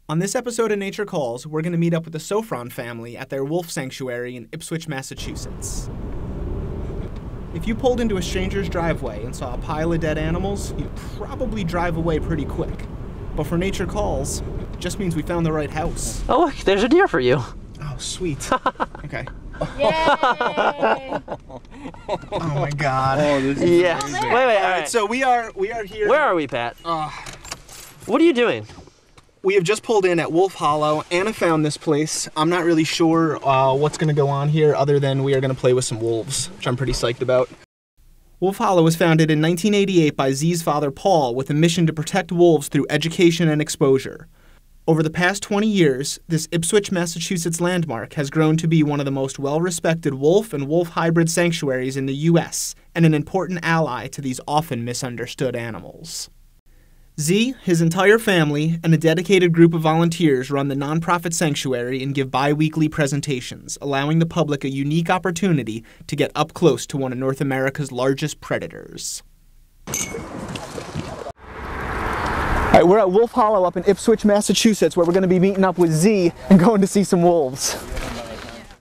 On this episode of Nature Calls, we're going to meet up with the Sofron family at their wolf sanctuary in Ipswich, Massachusetts. If you pulled into a stranger's driveway and saw a pile of dead animals, you'd probably drive away pretty quick. But for Nature Calls, it just means we found the right house. Oh look, there's a deer for you. Oh, sweet. Okay. Yay! Oh my God. Oh, this is yeah. Wait, all right. So we are here. Where are we, Pat? What are you doing? We have just pulled in at Wolf Hollow. Anna found this place. I'm not really sure what's going to go on here other than we are going to play with some wolves, which I'm pretty psyched about. Wolf Hollow was founded in 1988 by Z's father, Paul, with a mission to protect wolves through education and exposure. Over the past 20 years, this Ipswich, Massachusetts landmark has grown to be one of the most well-respected wolf and wolf hybrid sanctuaries in the U.S. and an important ally to these often misunderstood animals. Z, his entire family, and a dedicated group of volunteers run the nonprofit sanctuary and give bi-weekly presentations, allowing the public a unique opportunity to get up close to one of North America's largest predators. All right, we're at Wolf Hollow up in Ipswich, Massachusetts, where we're going to be meeting up with Z and going to see some wolves.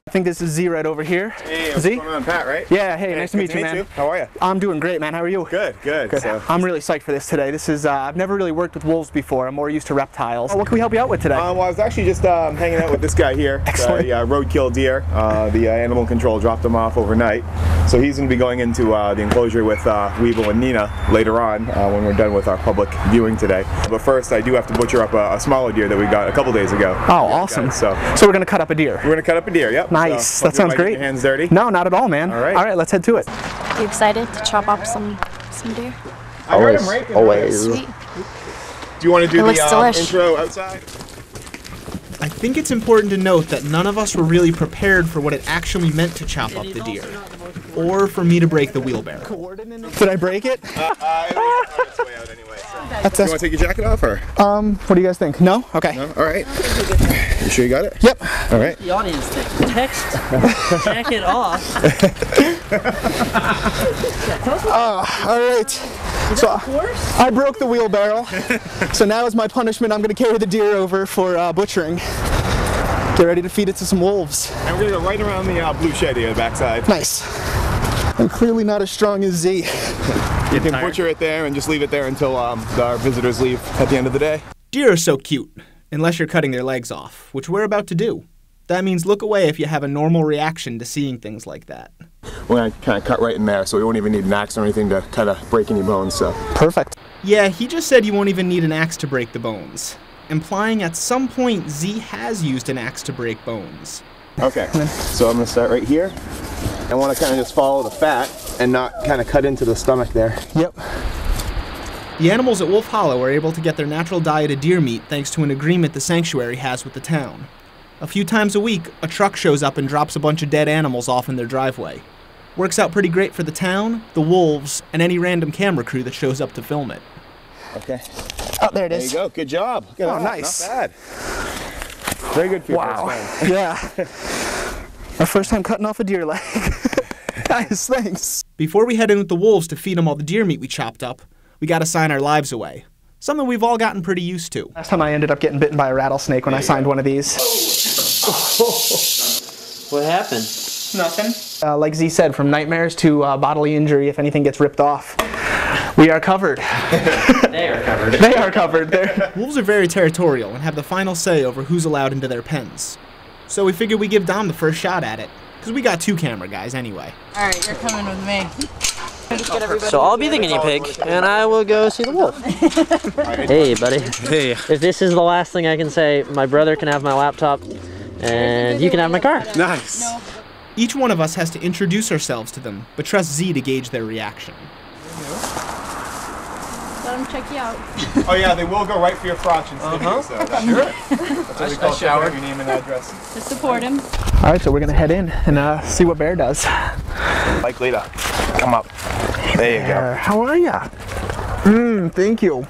I think this is Z right over here. Hey, what's Z? going on, Pat, right? Yeah, hey, nice to meet you, man. How are you? I'm doing great, man. How are you? Good. So, I'm really psyched for this today. This is, I've never really worked with wolves before. I'm more used to reptiles. What can we help you out with today? well, I was actually just hanging out with this guy here. Excellent. The roadkill deer. The animal control dropped him off overnight. So he's going to be going into the enclosure with Weevil and Nina later on when we're done with our public viewing today. But first, I do have to butcher up a smaller deer that we got a couple days ago. Oh, awesome. So we're going to cut up a deer. We're going to cut up a deer, yep. Nice. So, that sounds great. Your hands dirty? No, not at all, man. All right. All right, let's head to it. You excited to chop up some deer? Always. Sweet. Do you want to do the intro outside? I think it's important to note that none of us were really prepared for what it actually meant to chop up the deer, or for me to break the wheelbarrow. Did I break it? It was on its way out anyway. So. Do you want to take your jacket off, or? What do you guys think? No? Okay. No? All right. You sure you got it? Yep. All right. The audience text jacket off. All right. So I broke the wheelbarrow. So now as my punishment, I'm going to carry the deer over for butchering. Get ready to feed it to some wolves. And we're going to go right around the blue shed here, the backside. Nice. I'm clearly not as strong as Z. You can butcher it there and just leave it there until our visitors leave at the end of the day. Deer are so cute, unless you're cutting their legs off, which we're about to do. That means look away if you have a normal reaction to seeing things like that. We're going to kind of cut right in there, so we won't even need an axe or anything to kind of break any bones. So Perfect. Yeah, he just said you won't even need an axe to break the bones, implying at some point Z has used an axe to break bones. Okay, so I'm going to start right here. I want to kind of just follow the fat and not kind of cut into the stomach there. Yep. The animals at Wolf Hollow are able to get their natural diet of deer meat thanks to an agreement the sanctuary has with the town. A few times a week, a truck shows up and drops a bunch of dead animals off in their driveway. Works out pretty great for the town, the wolves, and any random camera crew that shows up to film it. Okay. Oh, there it is. There you go. Good job. Good. Oh, nice. Not bad. Very good for your first time. Yeah. Our first time cutting off a deer leg. Guys, thanks. Before we head in with the wolves to feed them all the deer meat we chopped up, we gotta sign our lives away. Something we've all gotten pretty used to. Last time I ended up getting bitten by a rattlesnake when I signed one of these. What happened? Nothing. Like Z said, from nightmares to bodily injury if anything gets ripped off. We are covered. They are covered. They are covered. Wolves are very territorial and have the final say over who's allowed into their pens. So we figured we'd give Dom the first shot at it, because we got two camera guys anyway. Alright, you're coming with me. So I'll be the guinea pig, and I will go see the wolf. Hey, buddy. Hey. If this is the last thing I can say, my brother can have my laptop, and you can have my car. Nice. No. Each one of us has to introduce ourselves to them, but trust Z to gauge their reaction. Let them check you out. Oh yeah, they will go right for your crotch and stick you, so that's Sure. That's what we call shower. Your name and address. To support him. All right, so we're gonna head in and see what Bear does. Like later. Come up. There you go. How are ya? Thank you.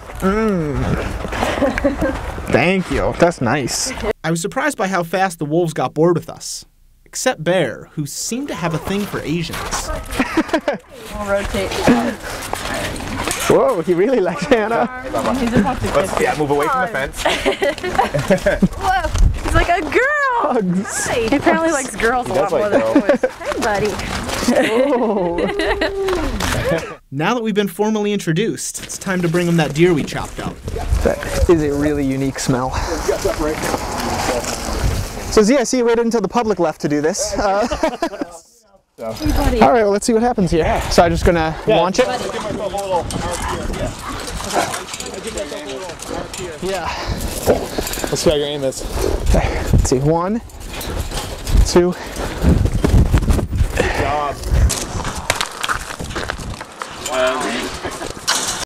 Thank you. That's nice. I was surprised by how fast the wolves got bored with us. Except Bear, who seemed to have a thing for Asians. We'll rotate. Whoa, he really likes Hannah. He's about to Let's move away from the fence. Whoa, he's like a girl. Hugs. He apparently likes girls a lot more than boys. Hey, buddy. Now that we've been formally introduced, it's time to bring him that deer we chopped up. That is a really unique smell. So Z, I see you waited until the public left to do this. All right, well, let's see what happens here. So I'm just gonna launch it. Yeah. Let's see how your aim is. Okay, let's see. 1, 2. Good job.